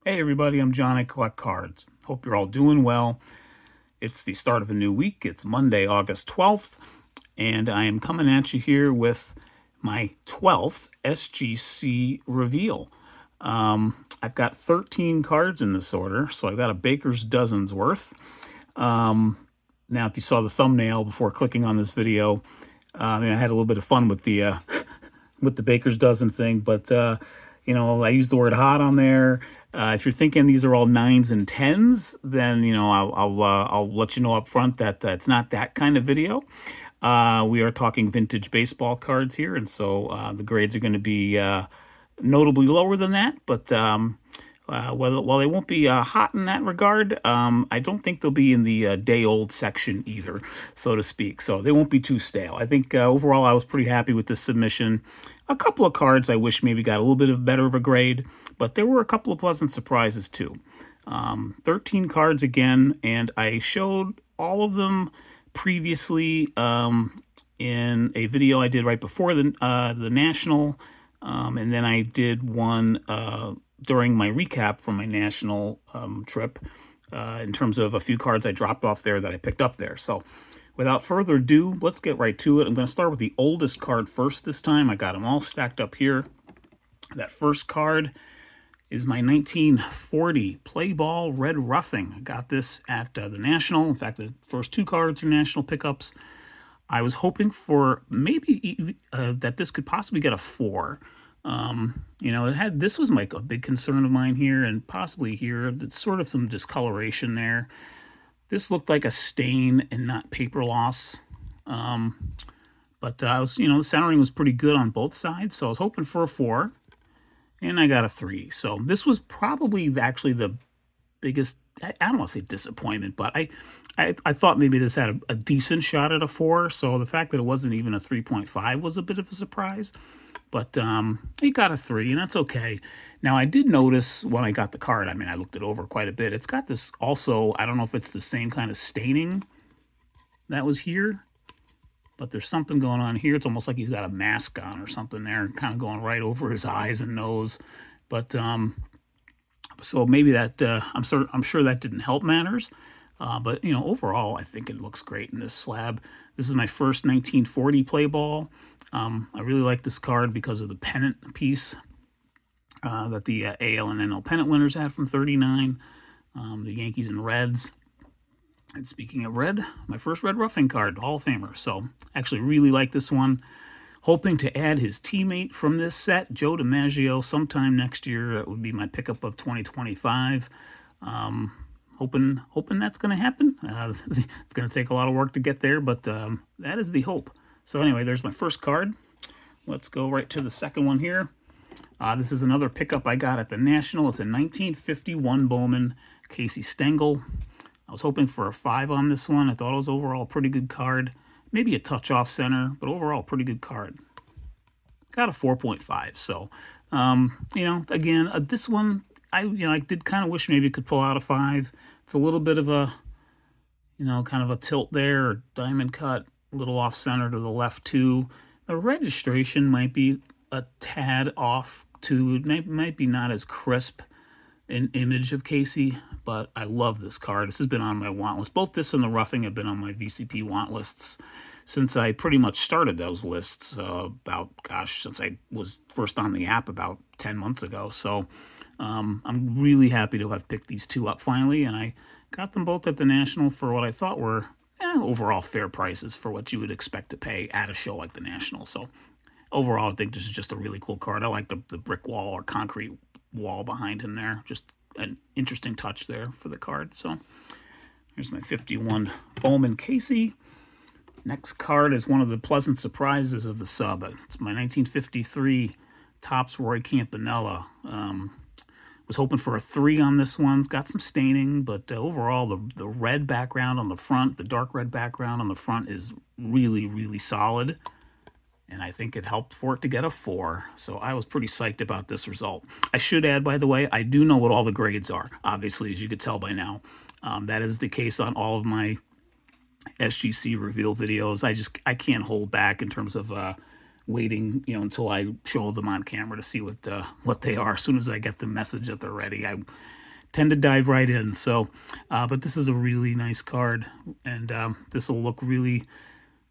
Hey everybody, I'm John. I collect cards. Hope you're all doing well. It's the start of a new week. It's Monday, August 12th, and I am coming at you here with my 12th SGC reveal. I've got 13 cards in this order, so I've got a baker's dozen's worth. Now, if you saw the thumbnail before clicking on this video, I had a little bit of fun with the with the baker's dozen thing, but I used the word hot on there. If you're thinking these are all 9s and 10s, then I'll let you know up front that it's not that kind of video. We are talking vintage baseball cards here, and so the grades are going to be notably lower than that. But while they won't be hot in that regard, I don't think they'll be in the day-old section either, so to speak. So they won't be too stale. I think overall I was pretty happy with this submission. A couple of cards I wish maybe got a little bit better of a grade, but there were a couple of pleasant surprises too. 13 cards again, and I showed all of them previously in a video I did right before the National, and then I did one during my recap from my National trip in terms of a few cards I dropped off there that I picked up there. So without further ado, let's get right to it. I'm going to start with the oldest card first this time. I got them all stacked up here. That first card is my 1940 Play Ball Red Roughing. I got this at the National. In fact, the first two cards are National pickups. I was hoping for maybe that this could possibly get a 4. This was like a big concern of mine here, and possibly here. It's sort of some discoloration there. This looked like a stain and not paper loss. But the centering was pretty good on both sides, so I was hoping for a 4. And I got a 3. So this was probably actually the biggest, I don't want to say disappointment, but I thought maybe this had a decent shot at a 4. So the fact that it wasn't even a 3.5 was a bit of a surprise. But it got a 3, and that's okay. Now, I did notice when I got the card, I looked it over quite a bit. It's got this also, I don't know if it's the same kind of staining that was here, but there's something going on here. It's almost like he's got a mask on or something there, kind of going right over his eyes and nose. But so maybe that I'm sure that didn't help matters. But overall, I think it looks great in this slab. This is my first 1940 play ball. I really like this card because of the pennant piece that the AL and NL pennant winners had from '39. The Yankees and Reds. And speaking of red, my first red roughing card, Hall of Famer. So actually really like this one. Hoping to add his teammate from this set, Joe DiMaggio, sometime next year. That would be my pickup of 2025. Hoping that's going to happen. It's going to take a lot of work to get there, but that is the hope. So anyway, there's my first card. Let's go right to the second one here. This is another pickup I got at the National. It's a 1951 Bowman Casey Stengel. I was hoping for a 5 on this one. I thought it was overall a pretty good card. Maybe a touch off center, but overall pretty good card. Got a 4.5. So, again, this one, I did kind of wish maybe it could pull out a 5. It's a little bit of a, kind of a tilt there, or diamond cut, a little off center to the left too. The registration might be a tad off too. It might be not as crisp an image of Casey, but I love this card. This has been on my want list. Both this and the roughing have been on my VCP want lists since I pretty much started those lists since I was first on the app about 10 months ago. So I'm really happy to have picked these two up finally, and I got them both at the National for what I thought were overall fair prices for what you would expect to pay at a show like the National. So overall, I think this is just a really cool card. I like the brick wall or concrete wall behind him there. Just an interesting touch there for the card. So here's my 51 Bowman Casey. Next card is one of the pleasant surprises of the sub. It's my 1953 Topps Roy Campanella. Was hoping for a 3 on this one. It's got some staining, but overall the red background on the front, the dark red background on the front is really, really solid. And I think it helped for it to get a 4. So I was pretty psyched about this result. I should add, by the way, I do know what all the grades are, obviously, as you could tell by now. That is the case on all of my SGC reveal videos. I can't hold back in terms of waiting, until I show them on camera to see what they are. As soon as I get the message that they're ready, I tend to dive right in. So, but this is a really nice card, and this will look really,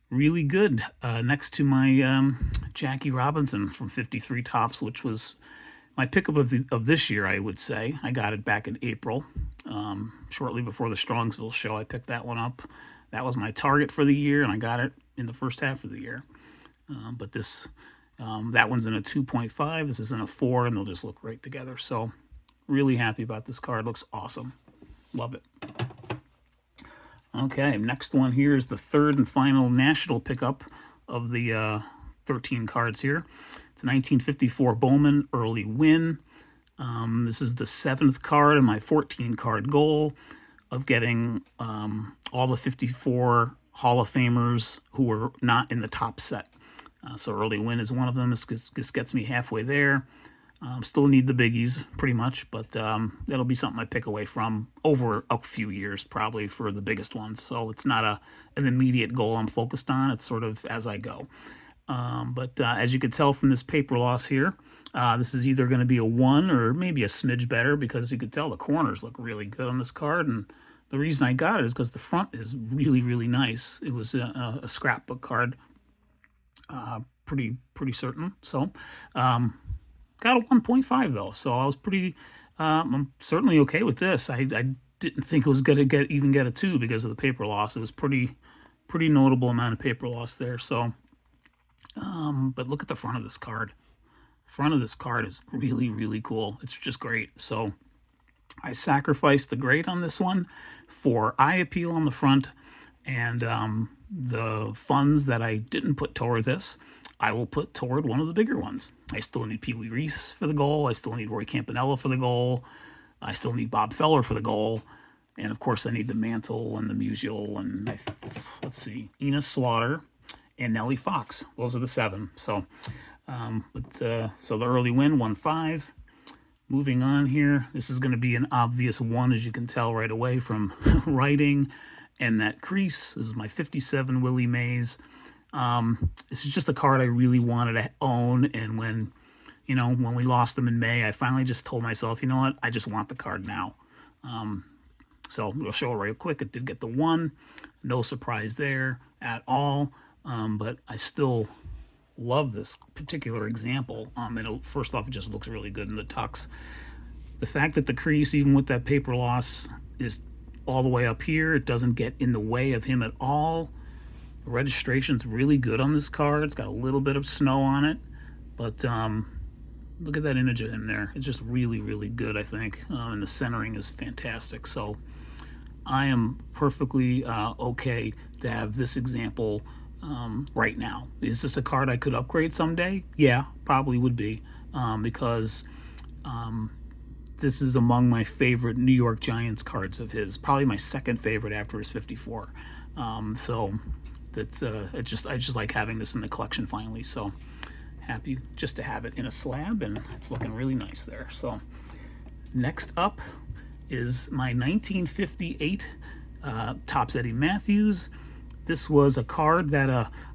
really good next to my Jackie Robinson from 53 Topps, which was my pickup of this year, I would say. I got it back in April, shortly before the Strongsville show. I picked that one up. That was my target for the year, and I got it in the first half of the year. But this, that one's in a 2.5. This is in a 4, and they'll just look great together. So, really happy about this card. Looks awesome. Love it. Okay, next one here is the third and final national pickup of the 13 cards here. It's a 1954 Bowman Early Win. This is the 7th card in my 14-card goal of getting all the 54 Hall of Famers who were not in the top set. So Early Win is one of them. This gets me halfway there. Still need the biggies, pretty much, but that'll be something I pick away from over a few years, probably, for the biggest ones. So it's not an immediate goal I'm focused on. It's sort of as I go. But as you can tell from this paper loss here, this is either going to be a 1 or maybe a smidge better, because you could tell the corners look really good on this card. And the reason I got it is because the front is really, really nice. It was a scrapbook card, pretty certain. So, got a 1.5 though, so I was I'm certainly okay with this. I didn't think it was going to even get a 2 because of the paper loss. It was pretty notable amount of paper loss there. So, but look at the front of this card. Front of this card is really, really cool. It's just great. So I sacrificed the great on this one for eye appeal on the front, and the funds that I didn't put toward this, I will put toward one of the bigger ones. I still need Pee Wee Reese for the goal. I still need Roy Campanella for the goal. I still need Bob Feller for the goal. And, of course, I need the Mantle and the Musial and, let's see, Enos Slaughter and Nellie Fox. Those are the 7. So, so the Early Win, 1.5. Moving on here, this is going to be an obvious 1, as you can tell right away from writing and that crease. This is my 57 Willie Mays. This is just a card I really wanted to own, and when we lost them in May, I finally just told myself, you know what, I just want the card now. So we'll show it real quick. It did get the 1. No surprise there at all, but I still love this particular example. First off, it just looks really good in the tux. The fact that the crease, even with that paper loss, is all the way up here, it doesn't get in the way of him at all. The registration's really good on this card. It's got a little bit of snow on it, but look at that image of him there. It's just really, really good, I think, and the centering is fantastic. So I am perfectly okay to have this example right now. Is this a card I could upgrade someday? Yeah, probably would be, because this is among my favorite New York Giants cards of his. Probably my second favorite after his 54. So that's I just like having this in the collection finally. So happy just to have it in a slab, and it's looking really nice there. So next up is my 1958 Topps Eddie Matthews. This was a card that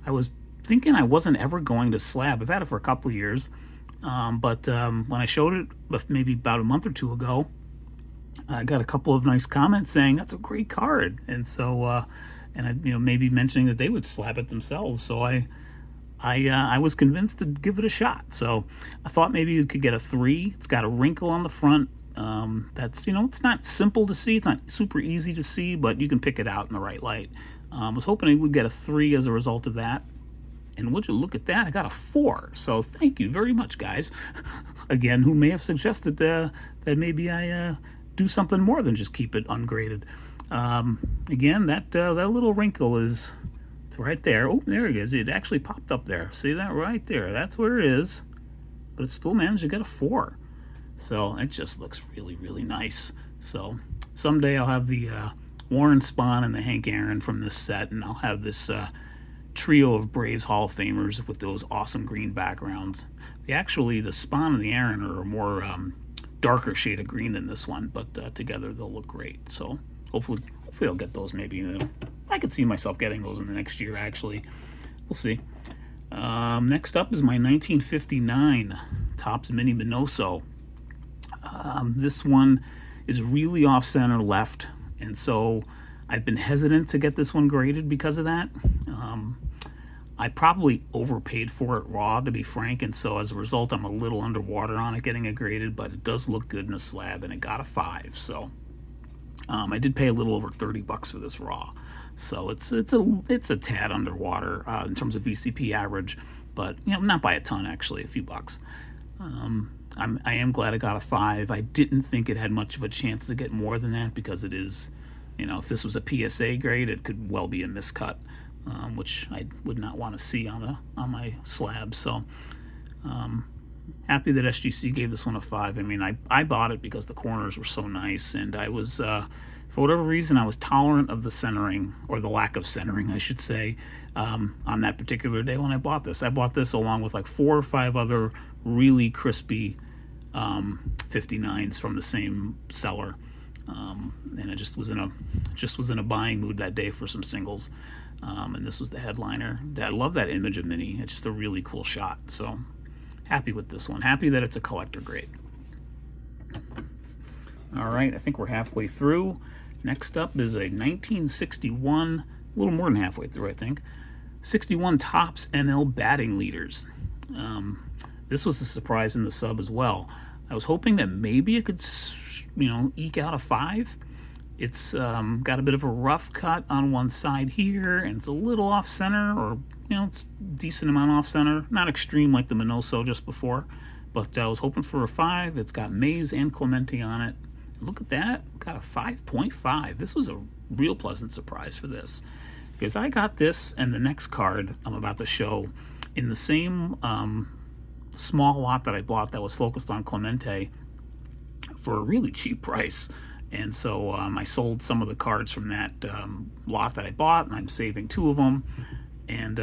I was thinking I wasn't ever going to slab. I've had it for a couple of years, but when I showed it maybe about a month or 2 ago, I got a couple of nice comments saying that's a great card, and so maybe mentioning that they would slab it themselves. So I was convinced to give it a shot. So I thought maybe you could get a 3. It's got a wrinkle on the front. That's it's not simple to see. It's not super easy to see, but you can pick it out in the right light. I was hoping I would get a 3 as a result of that. And would you look at that? I got a 4. So thank you very much, guys. Again, who may have suggested that maybe I do something more than just keep it ungraded. Again, that little wrinkle it's right there. Oh, there it is. It actually popped up there. See that right there? That's where it is. But it still managed to get a 4. So it just looks really, really nice. So someday I'll have the Warren Spahn and the Hank Aaron from this set, and I'll have this trio of Braves Hall of Famers with those awesome green backgrounds. The Spahn and the Aaron are a more darker shade of green than this one, but together they'll look great. So hopefully I'll get those maybe. I could see myself getting those in the next year, actually. We'll see. Next up is my 1959 Topps Mini Minoso. This one is really off-center left, and so I've been hesitant to get this one graded because of that. I probably overpaid for it raw, to be frank, and so as a result, I'm a little underwater on it getting it graded, but it does look good in a slab, and it got a 5, so I did pay a little over $30 for this raw. So it's a tad underwater in terms of VCP average, but not by a ton, actually, a few bucks. I am glad I got a 5. I didn't think it had much of a chance to get more than that because it is, if this was a PSA grade, it could well be a miscut, which I would not want to see on my slab. So happy that SGC gave this one a 5. I mean, I bought it because the corners were so nice, and I was for whatever reason, I was tolerant of the centering, or the lack of centering, I should say, on that particular day when I bought this. I bought this along with like 4 or 5 other really crispy 59s from the same seller, and I just was in a buying mood that day for some singles, and this was the headliner. I love that image of Mini. It's just a really cool shot. So happy with this one. Happy that it's a collector grade. All right, I think we're halfway through. Next up is a 1961, a little more than halfway through, I think. 61 Topps NL batting leaders. This was a surprise in the sub as well. I was hoping that maybe it could, eke out a 5. It's got a bit of a rough cut on one side here, and it's a little off center, or it's a decent amount off center. Not extreme like the Minoso just before, but I was hoping for a 5. It's got Mays and Clemente on it. Look at that, got a 5.5. This was a real pleasant surprise for this, because I got this and the next card I'm about to show in the same small lot that I bought that was focused on Clemente for a really cheap price. And so I sold some of the cards from that lot that I bought, and I'm saving 2 of them. And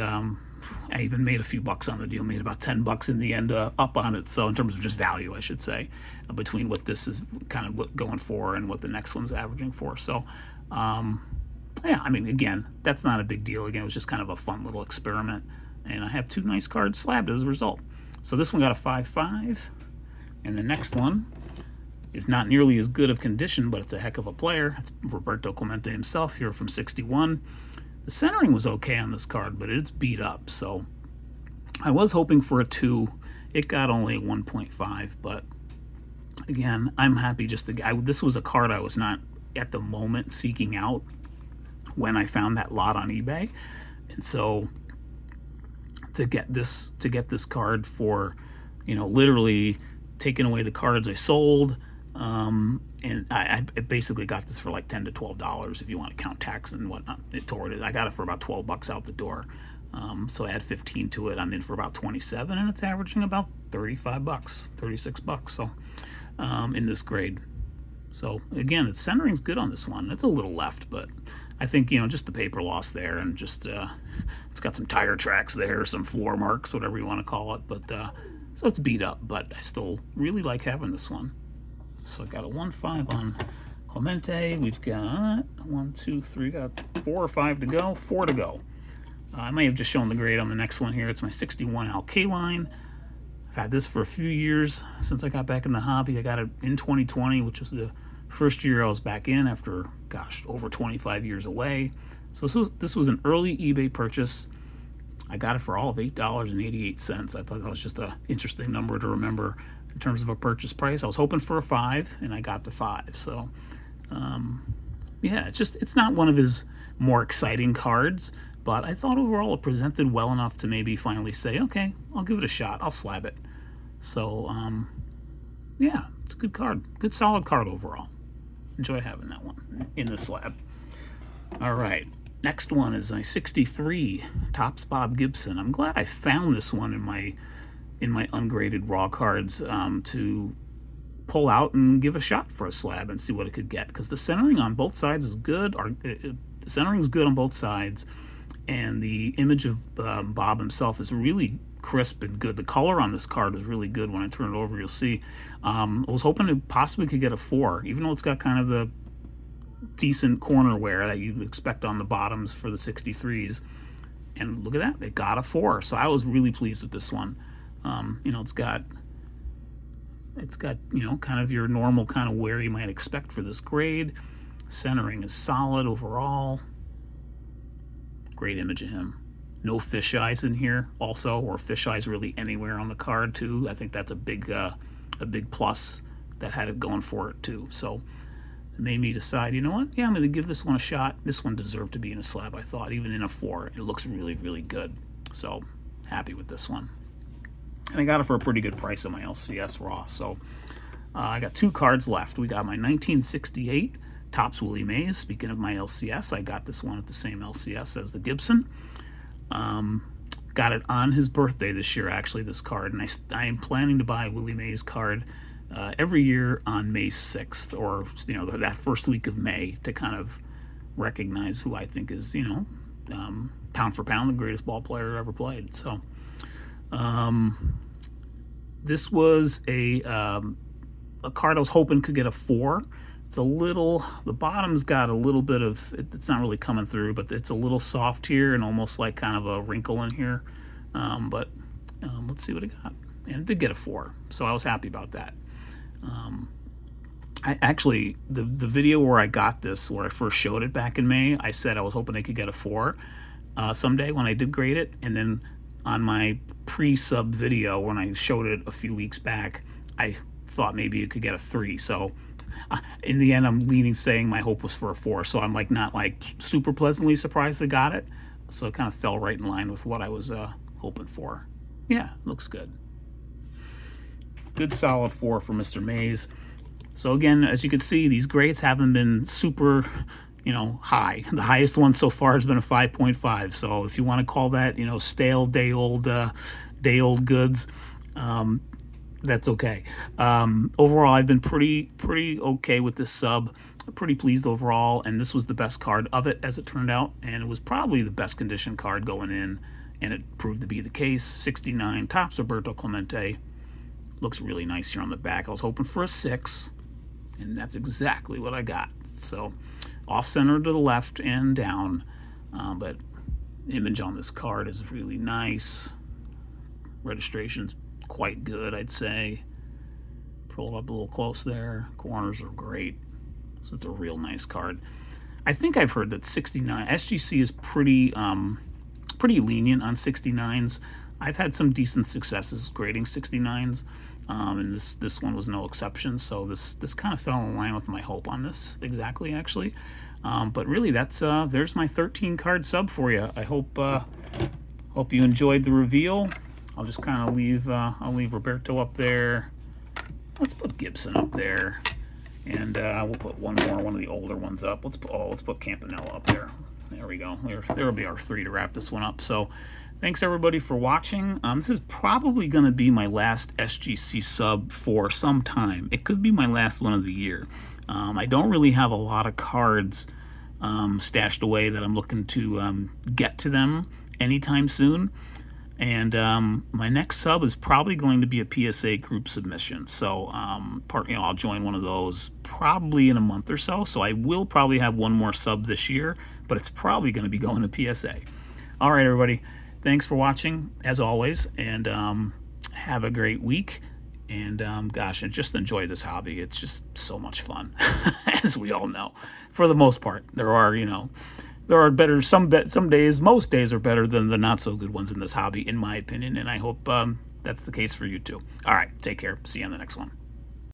I even made a few bucks on the deal, made about $10 in the end up on it. So in terms of just value, I should say, between what this is kind of going for and what the next one's averaging for. So yeah, I mean, again, that's not a big deal. Again, it was just kind of a fun little experiment. And I have 2 nice cards slabbed as a result. So this one got a 5.5, and the next one is not nearly as good of condition, but it's a heck of a player. It's Roberto Clemente himself here from 61. The centering was okay on this card, but it's beat up. So I was hoping for a 2. It got only a 1.5, but again, I'm happy just to this was a card I was not at the moment seeking out when I found that lot on eBay. And so to get this card for, literally taking away the cards I sold, and I basically got this for like $10 to $12 if you want to count tax and whatnot toward it. I got it for about $12 out the door, so I add 15 to it. I'm in for about 27, and it's averaging about $35, $36. So in this grade. So again, its centering's good on this one. It's a little left, but I think just the paper loss there, and just it's got some tire tracks there, some floor marks, whatever you want to call it. But so it's beat up, but I still really like having this one. So I got a 1.5 on Clemente. We've got 1, 2, 3, got 4 or 5 to go, 4 to go. I may have just shown the grade on the next one here. It's my 61 Kaline. I've had this for a few years since I got back in the hobby. I got it in 2020, which was the first year I was back in after, over 25 years away. So this was an early eBay purchase. I got it for all of $8.88. I thought that was just an interesting number to remember in terms of a purchase price. I was hoping for a 5, and I got the 5. So, yeah, it's not one of his more exciting cards, but I thought overall it presented well enough to maybe finally say, okay, I'll give it a shot. I'll slab it. So, yeah, it's a good card. Good solid card overall. Enjoy having that one in the slab. All right. Next one is my 63 Topps Bob Gibson. I'm glad I found this one in my ungraded raw cards to pull out and give a shot for a slab and see what it could get, because the centering on both sides is good. The centering is good on both sides, and the image of Bob himself is really crisp and good. The color on this card is really good. When I turn it over, you'll see. I was hoping it possibly could get a 4, even though it's got kind of the decent corner wear that you'd expect on the bottoms for the 63s. And look at that, it got a 4. So I was really pleased with this one. You know, it's got you know, kind of your normal kind of wear you might expect for this grade. Centering is solid overall. Great image of him. No fisheyes in here also, or fisheyes really anywhere on the card too. I think that's a big plus that had it going for it too. So it made me decide, you know what? Yeah, I'm going to give this one a shot. This one deserved to be in a slab, I thought. Even in a 4, it looks really, really good. So happy with this one. And I got it for a pretty good price on my LCS Raw. So I got 2 cards left. We got my 1968 Topps Willie Mays. Speaking of my LCS, I got this one at the same LCS as the Gibson. Got it on his birthday this year, actually, this card. And I am planning to buy a Willie Mays card every year on May 6th, or, you know, that first week of May, to kind of recognize who I think is, you know, pound for pound, the greatest ball player ever played. So this was a card I was hoping could get a 4. It's a little, the bottom's got a little bit of, it's not really coming through, but it's a little soft here and almost like kind of a wrinkle in here. But let's see what it got. And it did get a 4, so I was happy about that. I actually, the video where I got this, where I first showed it back in May, I said I was hoping I could get a 4 someday when I did grade it. And then on my pre-sub video, when I showed it a few weeks back, I thought maybe it could get a 3. So in the end, I'm leaning saying my hope was for a 4. So I'm like not like super pleasantly surprised I got it. So it kind of fell right in line with what I was hoping for. Yeah, looks good. Good solid 4 for Mr. Mays. So again, as you can see, these grades haven't been super, you know, high. The highest one so far has been a 5.5. So if you want to call that, you know, stale, day-old goods, that's okay. Overall, I've been pretty okay with this sub. Pretty pleased overall, and this was the best card of it, as it turned out, and it was probably the best condition card going in, and it proved to be the case. 69 Topps Roberto Clemente. Looks really nice here on the back. I was hoping for a 6, and that's exactly what I got. So off-center to the left and down, but image on this card is really nice. Registration's quite good, I'd say. Pull it up a little close there. Corners are great. So it's a real nice card. I think I've heard that 69 SGC is pretty lenient on 69s. I've had some decent successes grading 69s, and this one was no exception. So this kind of fell in line with my hope on this exactly, actually. But really, that's there's my 13 card sub for you. I hope you enjoyed the reveal. I'll just kind of leave I'll leave Roberto up there. Let's put Gibson up there, and we'll put one of the older ones up. Let's put Campanella up there. There we go. There will be our 3 to wrap this one up. So thanks everybody for watching. This is probably going to be my last SGC sub for some time. It could be my last one of the year. I don't really have a lot of cards stashed away that I'm looking to get to them anytime soon. And my next sub is probably going to be a PSA group submission. So I'll join one of those probably in a month or so. So I will probably have one more sub this year, but it's probably going to be going to PSA. All right, everybody. Thanks for watching, as always, and have a great week. And gosh, and just enjoy this hobby. It's just so much fun, as we all know. For the most part, there are better, some days, most days are better than the not so good ones in this hobby, in my opinion, and I hope that's the case for you too. All right, take care. See you on the next one.